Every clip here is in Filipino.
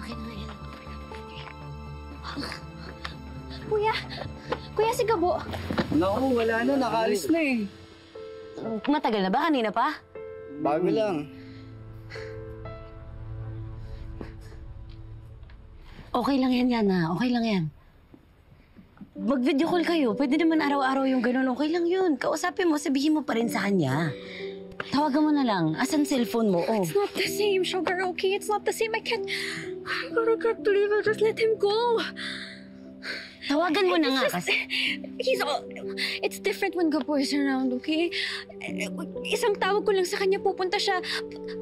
Okay na yan. Kuya! Kuya, si Gabo! Naku, wala na. Nakaalis na eh. Matagal na ba? Kanina pa? Bago lang. Okay lang yan, Yana. Okay lang yan. Mag-video call kayo. Pwede naman araw-araw yung ganun. Okay lang yun. Kausapin mo, sabihin mo pa rin sa kanya. Tawagan mo na lang. Asan cellphone mo? Oh. It's not the same, Sugar, okay? It's not the same. I can't believe I'll just let him go. Tawagan mo na nga kasi. It's different when Gabo is around, okay? Isang tawag ko lang sa kanya, pupunta siya.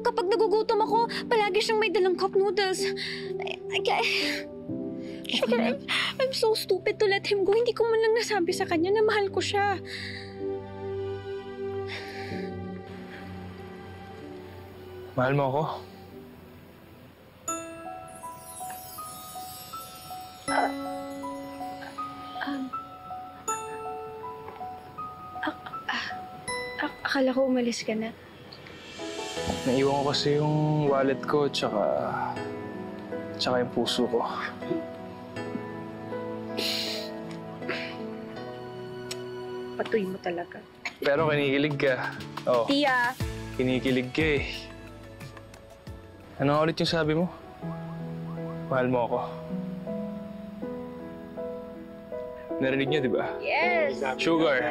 Kapag nagugutom ako, palagi siyang may dalang cup noodles. Sugar, I'm so stupid to let him go. Hindi ko man lang nasabi sa kanya na mahal ko siya. Mahal mo ako? Akala ko umalis ka na. Naiwan ko kasi yung wallet ko, tsaka yung puso ko. Patuloy mo talaga. Pero kinikilig ka. Oh, Tia! kinikilig ka eh. Ano ulit yung sabi mo? Mahal mo ako. Narinig niyo, di ba? Yes! Sugar.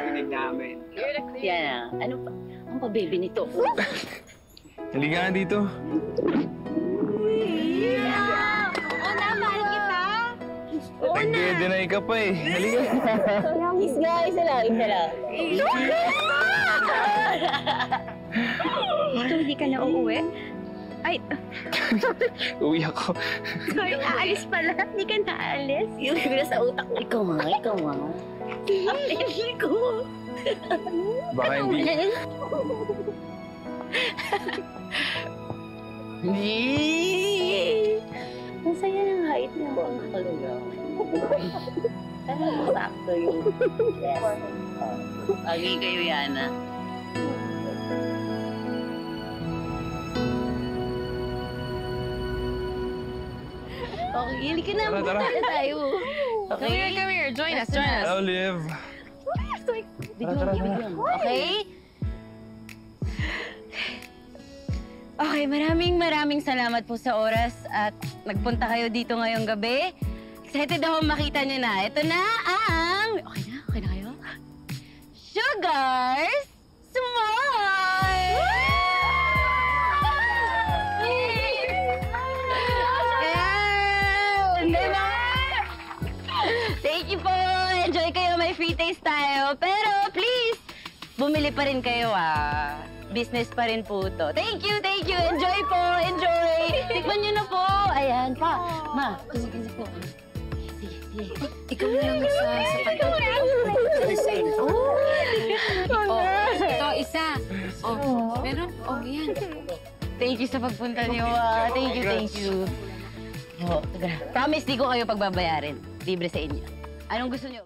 Yana, ano pa? Ang pa-baby nito. Halika nga dito. Oo na, mahal kita! Nag-deny ka pa eh. Halika. Kiss nga, isa lang. Ito, hindi ka na uuwi? Ay, Uwi ako. sorry, aalis pala. Hindi ka na aalis. Yung bigla sa utak mo. Ikaw nga. Baka hindi. Ang saya ng height mo. Ang kalulaw. Parang sakto yung... Yes. Agi kayo, Yana. Okay, hindi ka na. Tara. Tayo. Okay? Come here. Join us. Olive. Biglang. Okay? Okay, maraming salamat po sa oras at nagpunta kayo dito ngayong gabi. Excited ako makita niyo na. Ito na ang... Okay na kayo? Sugars Smile! Thank you po! Enjoy kayo, may free taste tayo. Pero please, bumili pa rin kayo Business pa rin po to. Thank you! Enjoy po! Enjoy! Tikman niyo na po! Ayan pa. Ma, kasi po. Sige. Ikaw na lang sa pagkakas. Ito, isa. Meron? Yan. Thank you sa pagpunta niyo. Thank you. Promise, di ko kayo pagbabayarin. Libre sa inyo. Anong gusto niyo?